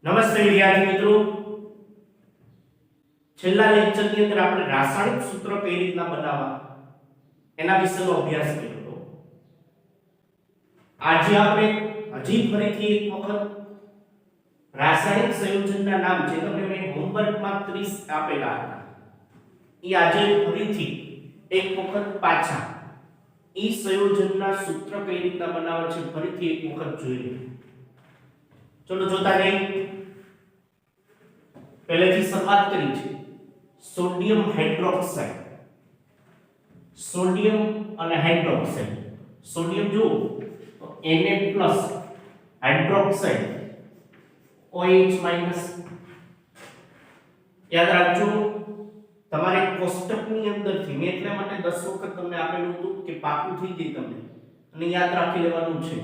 નમસ્તે વિદ્યાર્થી મિત્રો, છેલ્લા લેક્ચરની અંદર આપણે રાસાયણિક સૂત્ર કઈ રીતના બનાવવા એના વિશેનો અભ્યાસ કર્યો હતો. આજે આપણે હજી ફરીથી એક વખત રાસાયણિક સંયોજનના નામ જે તમને મેં હોમવર્કમાં 30 આપેલા હતા એ આજે ફરીથી એક વખત પાછા ઈ સંયોજનના સૂત્ર કઈ રીતના બનાવે છે ફરીથી એક વખત જોઈએ. ચલો જોતા જઈએ. પહેલેથી શરૂઆત કરી છે સોડિયમ હાઇડ્રોક્સાઇડ. સોડિયમ અને હાઇડ્રોક્સાઇડ. સોડિયમ જો તો Na+ હાઇડ્રોક્સાઇડ OH- યાદ રાખજો તમારે કોષ્ટકની અંદરથી મેં એટલા માટે 10 વખત તમને આપેલું હતું કે પાકું થઈ જાય તમને અને યાદ રાખી લેવાનું છે.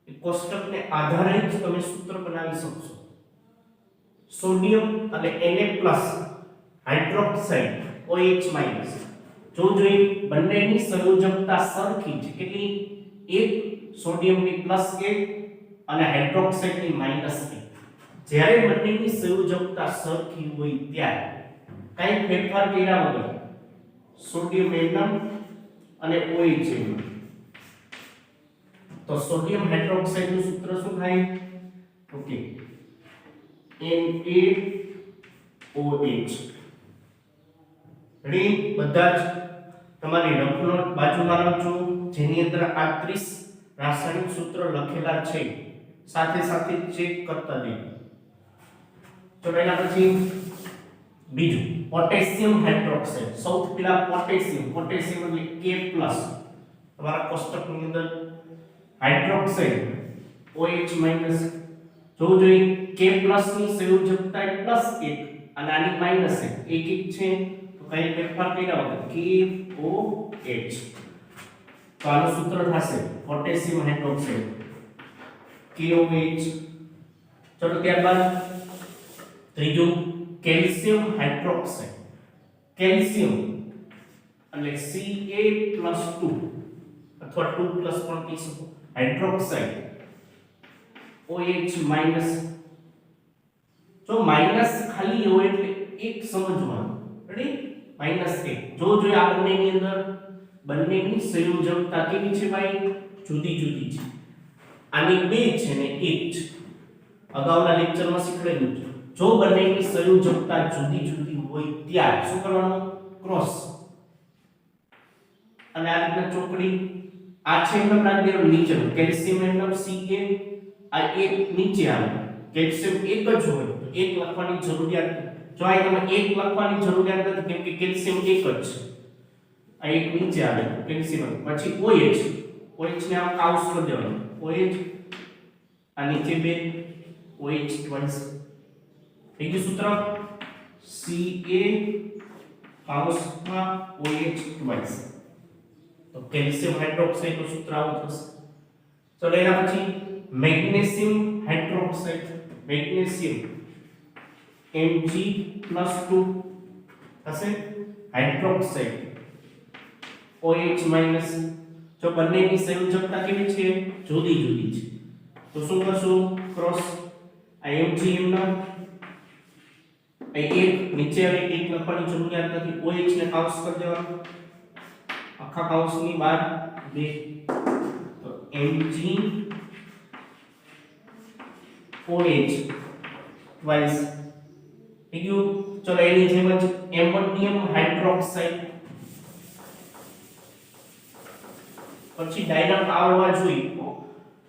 એ કોષ્ટકને આધારે જ તમે સૂત્ર બનાવી શકશો. સોડિયમ અને Na+ હાઇડ્રોક્સાઇડ OH- જો જોઈ બંનેની સંયોજકતા સરખી છે. કેટલી? 1 સોડિયમની +1 અને હાઇડ્રોક્સાઇડની -1. જ્યારે બંનેની સંયોજકતા સરખી હોય ત્યારે કઈ ફેરફાર કર્યા વગર સોડિયમ એટમ અને OH તો સોડિયમ હાઇડ્રોક્સાઇડ નું સૂત્ર શું થાય? Okay, NaOH. રેડી? બધા જ તમારી રફ નોટ બાજુમાં રાખજો જેની અંદર આ 30 રાસાયણિક સૂત્ર લખેલા છે. સાથે સાથે ચેક કરતા જઈએ. તો એના પછી બીજું પોટેશિયમ હાઇડ્રોક્સાઇડ. સૌથી પહેલા પોટેશિયમ એટલે K+. તમારા કોષ્ટકની અંદર હાઇડ્રોક્સાઇડ OH- જો જોઈ K+ ની સંયોજકતા +1 અને આની -1 એક છે તો કઈ ફેરફાર કર્યા વગર KOH. તો આનું સૂત્ર થશે પોટેશિયમ હાઇડ્રોક્સાઇડ KOH. ચલો ત્યારબાદ ત્રીજું કેલ્શિયમ હાઇડ્રોક્સાઇડ. કેલ્શિયમ એટલે Ca+2 અથવા 2+ પણ કહી શકો. હાઇડ્રોક્સાઇડ OH- જો માઈનસ ખાલી હોય એટલે એક સમજવાનું. રેડી? -1. જો આ બંનેની અંદર બંનેની સંયોજકતા કેવી છે ભાઈ? જુદી જુદી છે. આની 2 છે ને 1 છે. અગાઉના લેક્ચરમાં શીખવેલું છે. જો બંનેની સંયોજકતા જુદી જુદી હોય ત્યારે શું કરવાનું? ક્રોસ. અને આ રીતના ચોકડી આ છે એમ રાખી દેવાનું નીચે કેલ્શિયમ એટમ Ca આ એક નીચે આવે. કેલ્શિયમ એક જ હોય તો એક લખવાની જરૂરિયાત. જો આ તમે એક લખવાની જરૂરિયાત નથી કેમ કે કેલ્શિયમ એક જ છે. આ એક નીચે આવે કેલ્શિયમ પછી OH ને આમ કાઉસ કરી દેવાનું. OH આ નીચે 2 OH ટ્વાઇસ. થઈ ગયું સૂત્ર Ca કાઉસમાં OH ટ્વાઇસ. તો કેલ્શિયમ હાઇડ્રોક્સાઇડ નું સૂત્ર આવું થશે. ચલો એના પછી મેગ્નેશિયમ હાઇડ્રોક્સાઇડ. મેગ્નેશિયમ Mg+2 થશે. હાઇડ્રોક્સાઇડ OH- જો બંનેની સંયોજકતા કેવી છે? જુદી જુદી છે. તો શું કરશું? ક્રોસ. આ Mg એમના એક નીચે આવે એક લખવાની જરૂરિયાત નથી. OH ને કાઉસ કરી દેવાનું. આખા કાઉસની બહાર 2 તો MgOH ટ્વાઇસ. થઈ ગયું? ચલો એની જેમ જ એમોનિયમ હાઇડ્રોક્સાઇડ. પછી ડાયરેક્ટ આવવા જોઈએ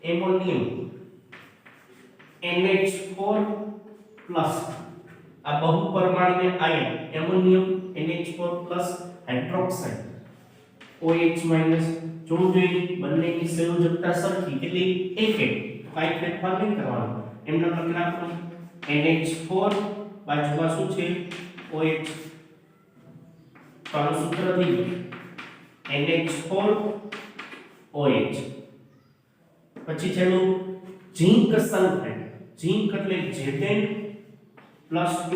એમોનિયમ NH4+ આ બહુપરમાણુય આયન એમોનિયમ NH4+ હાઇડ્રોક્સાઇડ OH- જો જોઈએ બંનેની સંયોજકતા સરખી કેટલી? 1 કાઈ ફેરફાર નહીં કરવાનો. એમનો લખી નાખવાનું NH4 બાજુમાં શું છે? OH. તો આનું સૂત્ર થઈ ગયું NH4OH. પછી છેલ્લું ઝિંક સલ્ફેટ. ઝિંક એટલે Zn+2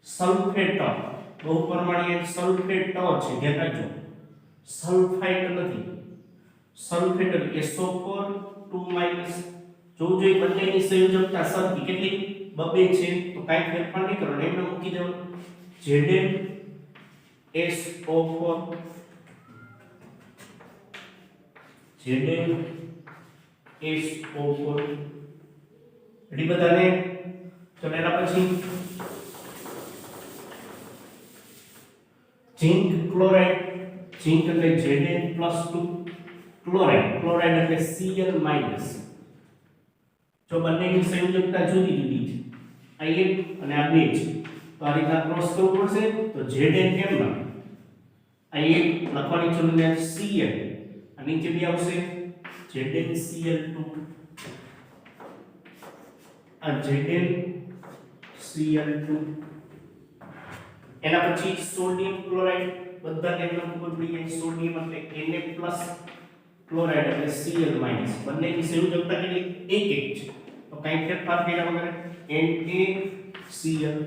સલ્ફેટ. બહુપરમાણુય સલ્ફેટ છે. ધ્યાન રાખજો સલ્ફાઇટ નથી. સલ્ફેટ એટલે SO4 2- જો જો એ બંનેની સંયોજકતા સરખી કેટલી બબે છે તો કાંઈ ફેરફાર નહીં કરવાનો એમને મૂકી દેવાનું Zn SO4 Zn SO4 ready બધાને ચલો એના પછી ઝિંક ક્લોરાઇડ ઝિંક એટલે Zn+2 ક્લોરાઇડ એટલે Cl- જો બંનેની સંયોજકતા જુદી જુદી છે આ એક અને આ બે છે તો આ રીતના ક્રોસ કરવું પડશે તો Zn કેમ ના આ એક લખવાની જરૂરિયાત Cl અને નીચે બે આવશે ZnCl2 આ ZnCl2 એના પછી સોડિયમ ક્લોરાઇડ બધા એમના ઉપર પડી જાય સોડિયમ એટલે Na+ ક્લોરાઇડ એટલે Cl- બંનેની સંયોજકતા કેટલી એક એક છે તો કઈ ફેરફાર કર્યા વગર NaCl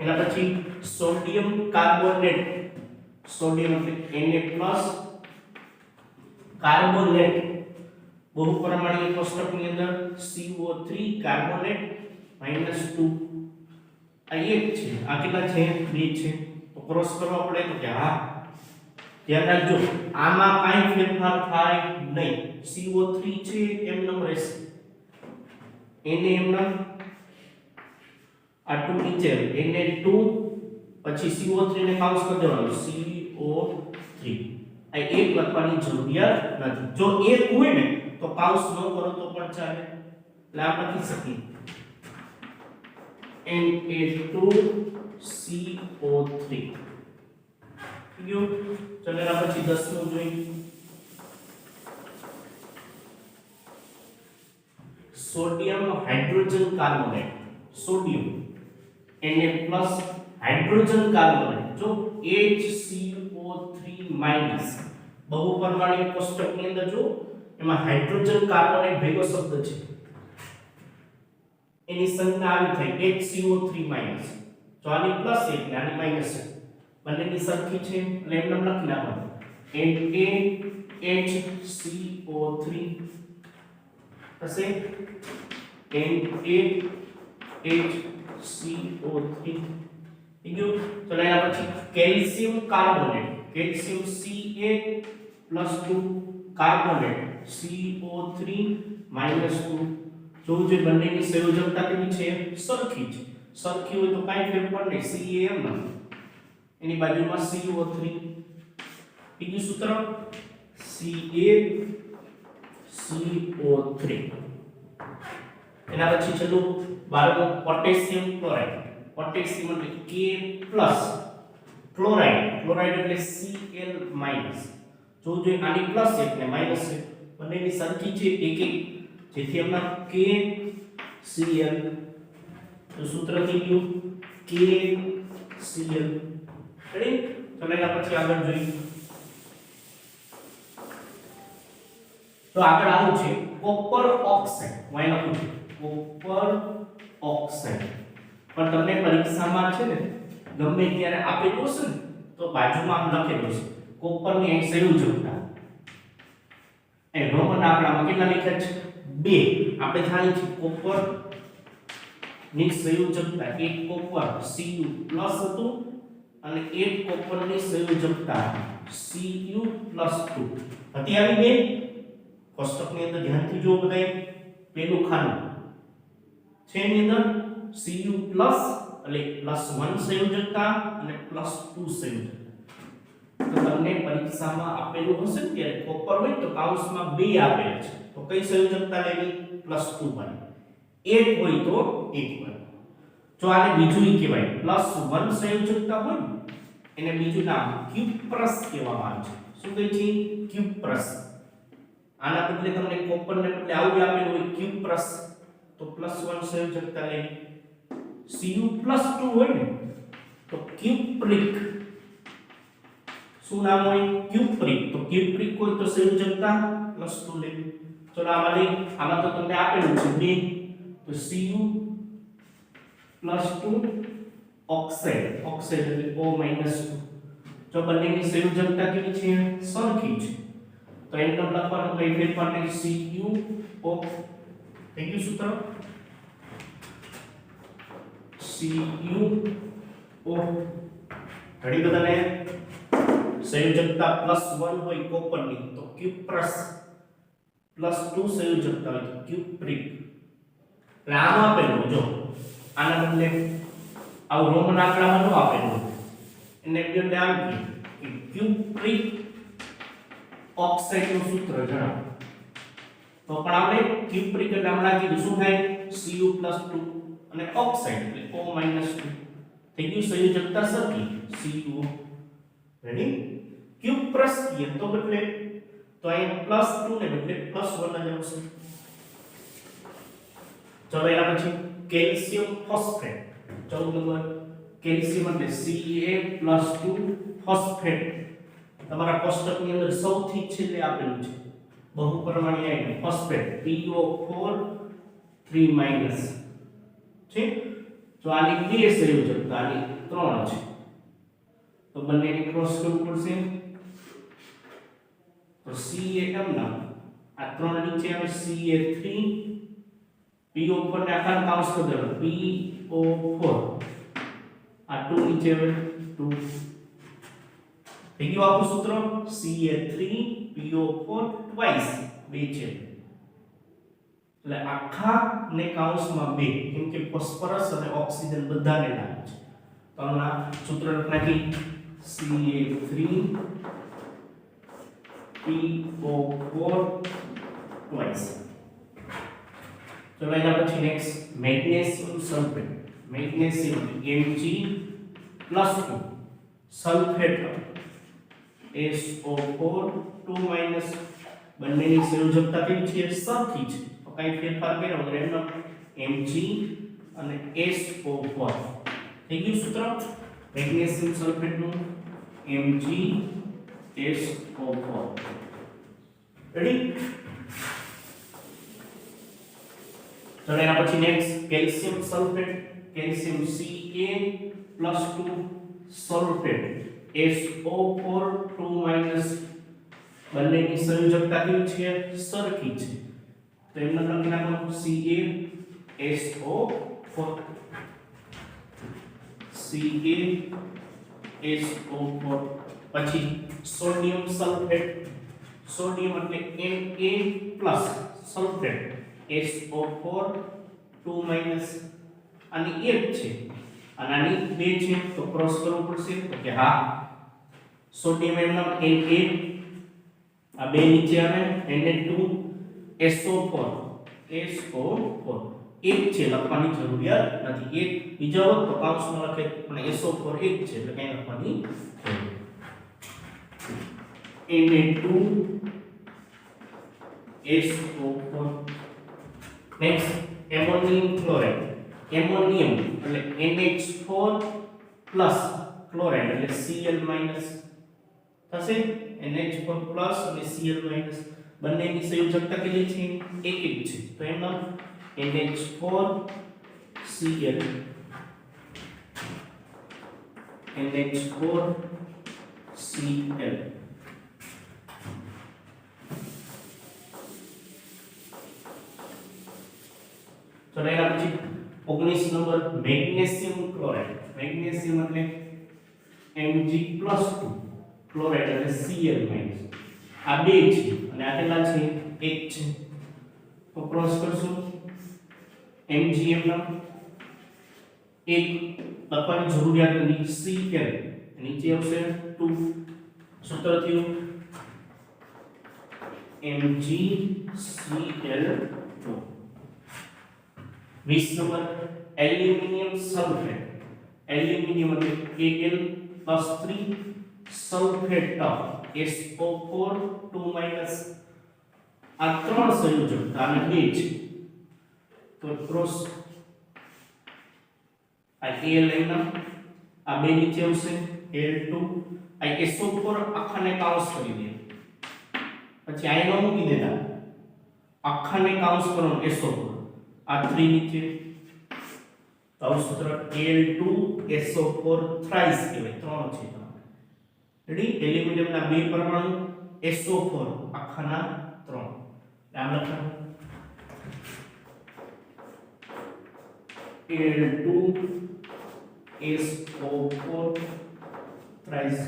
એના પછી સોડિયમ કાર્બોનેટ સોડિયમ એટલે Na+ કાર્બોનેટ બહુપરમાણુય કોષ્ટકની અંદર CO3 કાર્બોનેટ -2 આ એક છે આ કેટલા છે બે છે તો ક્રોસ કરવા પડે તો કે હા ધ્યાન રાખજો આમાં કાંઈ ફેરફાર થાય નહીં CO3 છે એમનેમ રહેશે એને એમનેમ આ 2 નીચે Na2 પછી CO3 ને કાઉન્સ કરી દેવાનું CO3 આ એક લખવાની જરૂરિયાત નથી જો એક હોય ને તો કાઉન્સ ન કરો તો પણ ચાલે એટલે આ લખી શકીએ Na2CO3 યુ ચલો એના પછી 10મું જોઈએ sodium hydrogen carbonate sodium Na+ hydrogen carbonate જો HCO3 બહુપરમાણુય કોષ્ટકની અંદર જો એમાં હાઇડ્રોજન કાર્બોનેટ ભેગો શબ્દ છે એની સંજ્ઞા આવી થઈ HCO3 જો આની પ્લસ છે એટલે આની માઈનસ છે બંનેની સરખી છે એટલે એમને લખી નાખવાનું NaHCO3 થશે NaHCO3 થઈ ગયું ચલો એના પછી calcium carbonate calcium Ca+2 carbonate CO3 -2 જો જે બંનેની સંયોજકતા કેવી છે સરખી છે સરખી હોય તો કાંઈ ફેરફાર નહીં CAM એની બાજુમાં CO3 બીજું સૂત્ર CaCO3 એના પછી છેલ્લું 12મું પોટેશિયમ ક્લોરાઇડ પોટેશિયમ એટલે K+ ક્લોરાઇડ એટલે Cl- જો આની પ્લસ છે એટલે માઈનસ છે બંનેની સરખી છે એક એક જેથી આપણા KCl તો સૂત્ર થઈ ગયું KCl રેડી ચલો એના પછી આગળ જોઈએ તો આગળ આવું છે કોપર ઓક્સાઇડ હું અહીં લખું છું કોપર ઓક્સાઇડ પણ તમને પરીક્ષામાં છે ને ગમે ત્યારે આપેલું હશે ને તો બાજુમાં આમ લખેલું છે કોપરની અહીં સંયોજકતા એ રોમન આંકડામાં કેટલા લખ્યા છે 2 આપણે જાણીએ છીએ કોપર ની સંયોજકતા એક કોપર Cu+ હતું અને એક કોપરની સંયોજકતા Cu+2 હતી આવી બે કોષ્ટકની અંદર ધ્યાનથી જો બધાય પેલું ખાનું છે એની અંદર Cu+ એટલે +1 સંયોજકતા અને +2 સંયોજકતા તો તમને પરીક્ષામાં આપેલું હશે ને ત્યારે કોપર હોય તો કાઉન્સમાં 2 આપેલ છે તો કઈ સંયોજકતા લેવી +2 વાળી એક હોય તો એક વાળી જો આને બીજું કહેવાય +1 સંયોજકતા હોય ને એને બીજું નામ ક્યુપ્રસ કહેવામાં આવે છે શું કહે છે ક્યુપ્રસ આના બદલે તમને કોપરને બદલે આવું આપેલું હોય ક્યુપ્રસ તો +1 સંયોજકતા લેવી Cu+2 હોય ને તો ક્યુપ્રિક શું નામ હોય ક્યુપ્રિક તો ક્યુપ્રિક કોઈ તો સંયોજકતા +2 લેવી ચલો આમાં તો તમને આપેલું છે 2 તો Cu+2 ઓક્સાઇડ એટલે O-2 જો જો બંનેની સંયોજકતા કેવી છે સરખી છે તો એમ નામ લખવાનું કઈ ફેરફાર નહીં cu ઓફ થઈ ગયું સૂત્ર cu ઓફ ઘડી બધાને સંયોજકતા +1 હોય કોપરની તો ક્યુપ્રસ +2 સંયોજકતા હોય તો ક્યુપ્રિક એટલે આમ આપેલું જો આના બદલે આવું રોમન આંકડામાં ન આપેલું એને બદલે આમ કે ક્યુપ્રિક ઓક્સાઇડ નું સૂત્ર જણાવો તો પણ આપણે ક્યુપ્રિક એટલે હમણાં કીધું શું થાય Cu+2 અને ઓક્સાઇડ એટલે O- 2 થઈ ગયું સંયોજકતા સરખી Cu રેડી ક્યુપ્રસ કીએ તો બદલે તો અહીંયા +2 ને બદલે +1 જ આવશે ચલો એના પછી કેલ્શિયમ ફોસ્ફેટ 14 નંબર કેલ્શિયમ એટલે Ca+2 ફોસ્ફેટ તમારા કોષ્ટકની અંદર સૌથી છેલ્લે આપેલું છે બહુપરમાણીય આયન ફોસ્ફેટ PO4 3- છે જો આની બે સંયોજકતા આની 3 છે તો બંનેની ક્રોસ કરવું પડશે તો CAM ના આ 3 નીચે આવે CA3 PO4 ને આખા કાઉન્સ કરી દેવાનો PO4 આ 2 નીચે આવે 2 થઈ ગયું આપણું સૂત્ર Ca3 PO4 ટ્વાઇસ 2 છે એટલે આખા ને કાઉન્સમાં 2 કેમ કે ફોસ્ફરસ અને ઓક્સિજન બધાને લાગે છે તો આ સૂત્ર લખી Ca3 PO4 ટ્વાઇસ ચલો એના પછી next magnesium sulphate magnesium Mg+2 sulphate SO4 2- બંનેની સંયોજકતા કેવી છે સરખી છે તો કઈ ફેરફાર કર્યો વગર એમનો Mg અને SO4 થઈ ગયું સૂત્ર મેગ્નેશિયમ સલ્ફેટ નું MgSO4 રેડી ચલો એના પછી next calcium sulphate calcium Ca+2 sulphate SO4 2- બંનેની સંયોજકતા કેવી છે સરખી છે તો એમનો લખી નાખો CaSO4 CaSO4 પછી સોડિયમ સલ્ફેટ સોડિયમ એટલે Na+ સલ્ફેટ SO4 2- આની 1 છે અને આની 2 છે તો ક્રોસ કરવું પડશે તો કે હા સોડિયમ એમનો Na આ 2 નીચે આવે Na2 SO4 એક છે લખવાની જરૂરિયાત નથી એક બીજો હોત તો કાઉન્સમાં લખે પણ SO4 એક છે એટલે કઈ લખવાની Na2 SO4 next ammonium chloride ammonium એટલે NH4 ક્લોરાઇડ એટલે Cl- થશે NH4 અને Cl- બંનેની સંયોજકતા કેટલી છે એક છે તો એનો NH4 Cl NH4 Cl તો એના પછી 19 નંબર મેગ્નેશિયમ ક્લોરાઇડ મેગ્નેશિયમ એટલે Mg+2 ક્લોરાઇડ એટલે Cl- આ 2 છે અને આ કેટલા છે 1 છે તો ક્રોસ કરશું Mgm ના 1 લખવાની જરૂરિયાત નથી Cl નીચે આવશે 2 સૂત્ર થયું MgCl2 20 number aluminium sulphate aluminium એટલે Al+3 સલ્ફેટ SO4 2- આ 3 સંયોજકતા અને 2 છે તો ક્રોસ આ Al આ 2 નીચે આવશે Al2 આ SO4 આખાને કાઉન્સ કરી દે પછી આયનો મૂકી દેતા આખાને કાઉન્સ કરો SO4 આ 3 નીચે તો સૂત્ર Al2 SO4 થ્રાઇસ કહેવાય 3 છે રેડી એલ્યુમિનિયમના બે પરમાણુ SO4 આખાના 3 નામ લખવાનું Al2SO4 thrice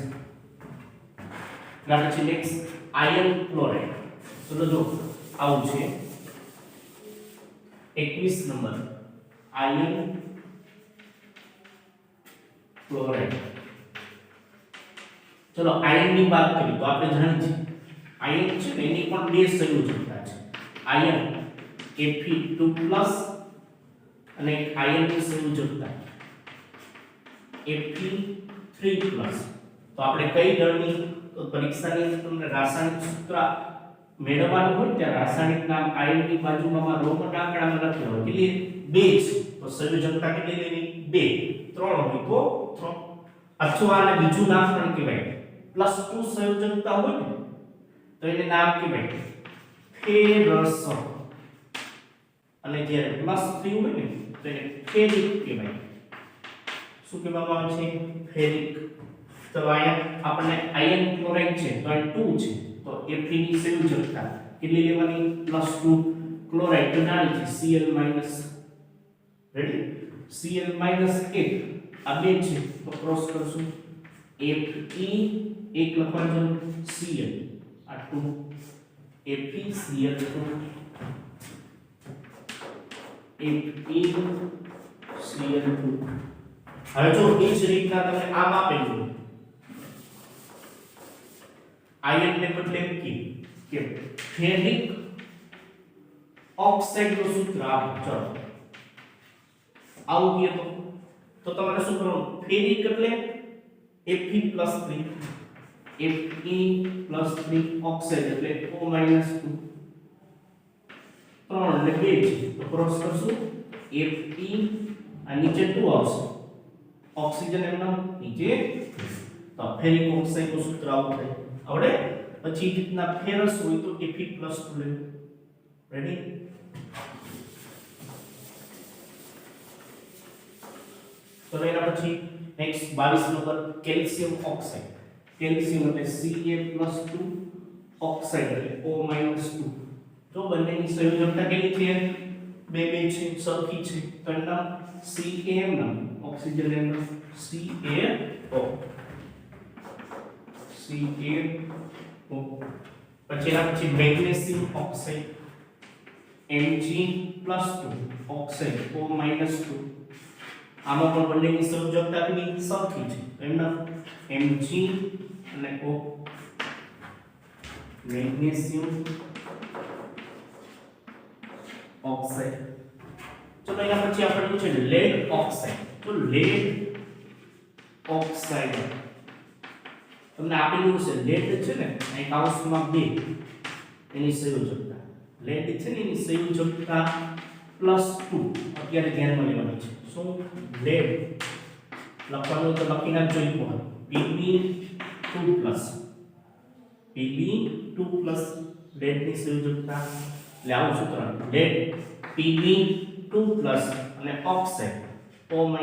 ના પછી નેક્સ્ટ આયર્ન ક્લોરાઇડ ચલો જો આવું છે 21 નંબર આયર્ન ક્લોરાઇડ ચલો આયર્ન ની વાત કરીએ તો આપણે જાણીએ છીએ આયર્ન છે ને એની પણ બે સંયોજકતા છે આયર્ન Fe2+ અને એક આયર્નની સંયોજકતા Fe3+ તો આપણે કઈ દળની તો પરીક્ષાની અંદર તમને રાસાયણિક સૂત્ર મેળવવાનું હોય ત્યાં રાસાયણિક નામ આયર્નની બાજુમાં રોમન આંકડામાં લખેલું હોય કેટલી 2 છે તો સંયોજકતા કેટલી લેવી 2 3 હોય તો 3 અથવા આને બીજું નામ પણ કહેવાય +2 સંયોજકતા હોય ને તો એને નામ કહેવાય ફેરસ અને જ્યારે +3 હોય ને તો એને ફેરિક કહેવાય શું કહેવામાં આવે છે ફેરિક તો અહીંયા આપણે આયર્ન ક્લોરાઇડ છે તો આ 2 છે તો Fe ની સંયોજકતા કેટલી લેવાની +2 ક્લોરાઇડ તો નાની છે Cl- રેડી Cl- 1 આ બે છે તો ક્રોસ કરશું Fe એક લખવાનું Cl આ 2 FeCl2 FeCl2 હવે જો એ જ રીતના તમે આમ આપેલું આયર્ન ને બદલે કે ફેરિક ઓક્સાઇડ નું સૂત્ર આપો ચલો આવું કે તો તમારે શું કરવાનું ફેરિક એટલે Fe+3 Fe+3 ઓક્સાઇડ એટલે O- 2 3 ને 2 છે તો ક્રોસ કરશું Fe આ નીચે 2 આવશે ઓક્સિજન એમના નીચે તો ફેરિક ઓક્સાઇડ નું સૂત્ર આવું થાય આવડે પછી રીતના ફેરસ હોય તો Fe+2 લેવું રેડી તો એના પછી next 22 number calcium oxide calcium એટલે Ca+2 ઓક્સાઇડ એટલે O- 2 તો બંનેની સંયોજકતા કેટલી છે બે બે છે સરખી છે તો એના Cam નામ ઓક્સિજન એનું CaO પછી એના પછી magnesium oxide Mg+2 oxide O- 2 આમાં પણ બંનેની સંયોજકતા કેટલી સરખી છે તો એમના Mg અને O મેગ્નેશિયમ ઓક્સાઇડ ચલો એના પછી આપણે છે લેડ ઓક્સાઇડ તો લેડ ઓક્સાઇડ તમને આપેલું છે લેડ છે ને અહીં કાઉન્સમાં 2 એની સંયોજકતા લેડ છે ને એની સંયોજકતા +2 અત્યારે ધ્યાનમાં લેવાની છે શું લેડ લખવાનું તો લખી નાખજો એક વાર Pb2+ લેડ ની સંયોજકતા એટલે આવું સૂત્ર લેડ Pb2+ અને ઓક્સાઇડ O- 2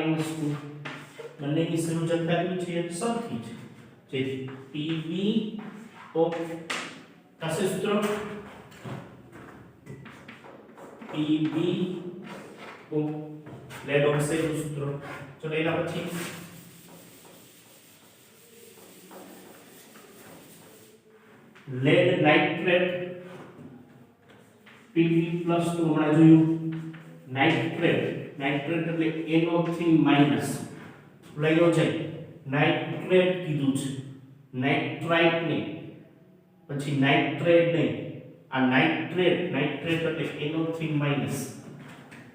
બંનેની સંયોજકતા કેટલી છે સરખી છે જે Pb O કશે સૂત્ર PbO લેડ ઓક્સાઇડ નું સૂત્ર ચલો એના પછી લેડ નાઇટ્રેટ Pb+2 હમણાં જોયું નાઇટ્રેટ નાઇટ્રેટ એટલે NO3- લઈલો છે નાઇટ્રેટ કીધું છે નાઇટ્રાઇટ નહીં પછી નાઇટ્રેટ નહીં આ નાઇટ્રેટ એટલે NO3-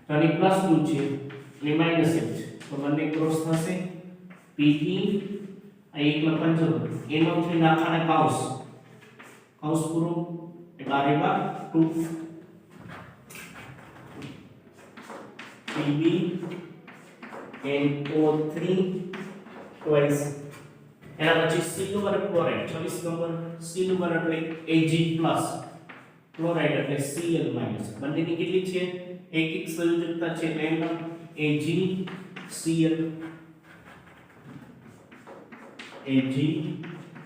આની +2 છે અને માઈનસ એક છે તો બંને ક્રોસ થશે Pb આ એક લખવાનું જરૂર NO3 નાખાને કૌંસ પૂરો એટલે આ રેવા 2 Pb NO3 twice એના પછી સિલ્વર ક્લોરાઇડ 26 નંબર સિલ્વર એટલે Ag+ ક્લોરાઇડ એટલે Cl- બંનેની કેટલી છે એક એક સંયોજકતા છે એટલે એમાં AgCl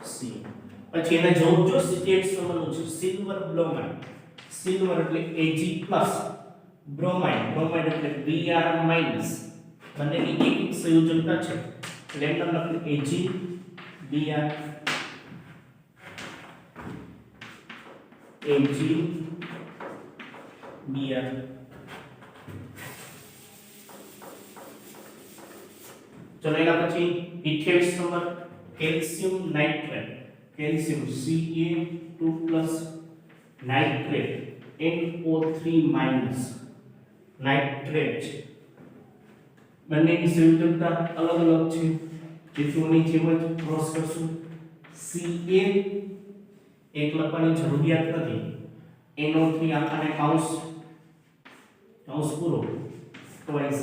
સી પછી એને જોવું જો CH નંબરનું છે સિલ્વર બ્રોમાઇડ સિલ્વર એટલે Ag પ્લસ બ્રોમાઇડ બ્રોમાઇડ એટલે Br માઈનસ બંનેની એક સંયોજકતા છે એટલે એમ નામ લખી Ag Br ચલો એના પછી 28 number calcium nitrate calcium Ca2+ nitrate NO3 minus nitrate બંનેની સંયોજકતા અલગ અલગ છે જેથી ઓની જેમ જ ક્રોસ કરશું Ca એક લખવાની જરૂરિયાત નથી NO3 આખાને કૌંસ પૂરો ટ્વાઇસ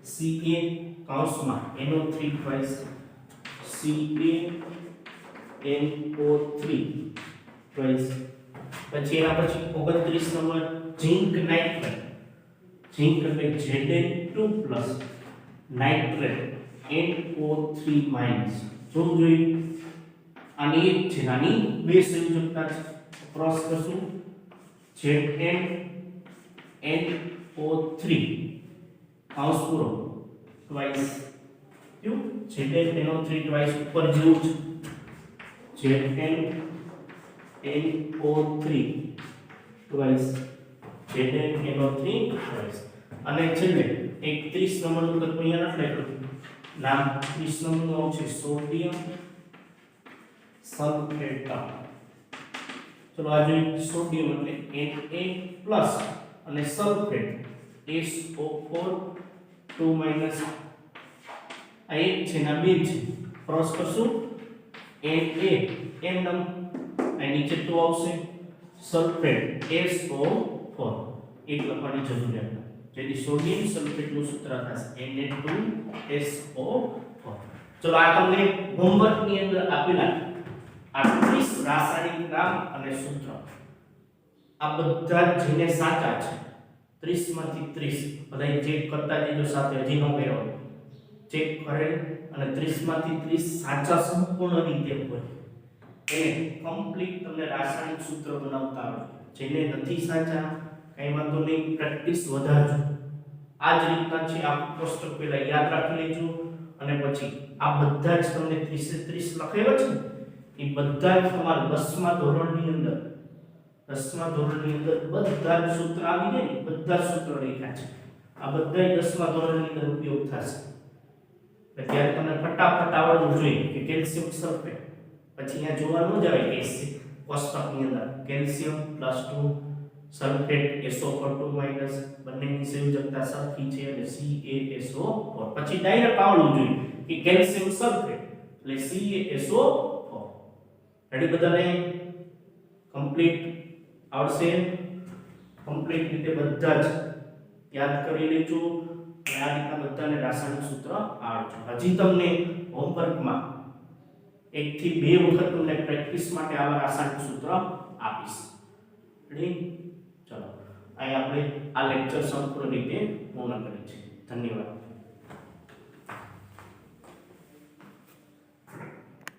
Ca કૌંસમાં NO3 ટ્વાઇસ CaNO3 ટ્વાઇસ પછી એના પછી 29 નંબર ઝિંક નાઇટ્રેટ ઝિંક એટલે Zn2+ નાઇટ્રેટ NO3 માઈનસ જોવું જોઈએ આની એક છે આની બે સંયોજકતા છે ક્રોસ કરશું ZnNO3 કૌંસ પૂરો ટ્વાઇસ ક્યુ ZnNO3 ટ્વાઇસ ઉપર જેવું છે ZnNO3 ટ્વાઇસ ZnNO3 ટ્વાઇસ અને છેલ્લે 31 નંબરનું તો અહીંયા નથી લખ્યું નામ 30 નંબરનું આવશે સોડિયમ સલ્ફેટ ચલો આ જોઈએ સોડિયમ એટલે Na+ અને સલ્ફેટ SO4 2- આ એક છે ના બે છે ક્રોસ કરશું Na એમ નમ આ નીચે તો આવશે સલ્ફેટ SO4 એક લખવાની જરૂરિયાત જેથી સોડિયમ સલ્ફેટનું સૂત્ર થશે Na2SO4 ચલો આ તમને હોમવર્ક ની અંદર આપેલા 38 રાસાયણિક નામ અને સૂત્ર આ બધા જેને સાચા છે 30 માંથી 30 બધાય ચેક કરતા જજો સાથે હજી ન કર્યો ચેક કરે અને 30 માંથી 30 સાચા સંપૂર્ણ રીતે હોય એને કમ્પ્લીટ તમને રાસાયણિક સૂત્ર બનાવતા આવડે જેને નથી સાચા કઈ વાંધો નહીં પ્રેક્ટિસ વધારજો આ જ રીતના છે આ કોષ્ટક પહેલા યાદ રાખી લેજો અને પછી આ બધા જ તમને 30 લખેલા છે એ બધા જ તમારા 10મા ધોરણની અંદર બધા જ સૂત્ર આવી જાય ને બધા સૂત્રો લખ્યા છે આ બધા 10મા ધોરણની અંદર ઉપયોગ થશે એટલે ત્યારે તમને ફટાફટ આવડવું જોઈએ કે કેલ્શિયમ સલ્ફેટ પછી અહીંયા જોવા ન જવાય કે કોષ્ટકની અંદર કેલ્શિયમ +2 સલ્ફેટ SO4 2- બંનેની સંયોજકતા સરખી છે એટલે CaSO4 પછી ડાયરેક્ટ આવડવું જોઈએ કે કેલ્શિયમ સલ્ફેટ એટલે CaSO4 રેડી બધાને કમ્પ્લીટ આવડશે કમ્પ્લીટ રીતે બધા જ યાદ કરી લેજો અને આ રીતના બધાને રાસાયણિક સૂત્ર આવડજો હજી તમને હોમવર્કમાં 1 થી 2 વખત તમને પ્રેક્ટિસ માટે આવા રાસાયણિક સૂત્ર આપીશ રેડી ચલો અહીં આપણે આ લેક્ચર સંપૂર્ણ રીતે પૂર્ણ કરીએ છીએ ધન્યવાદ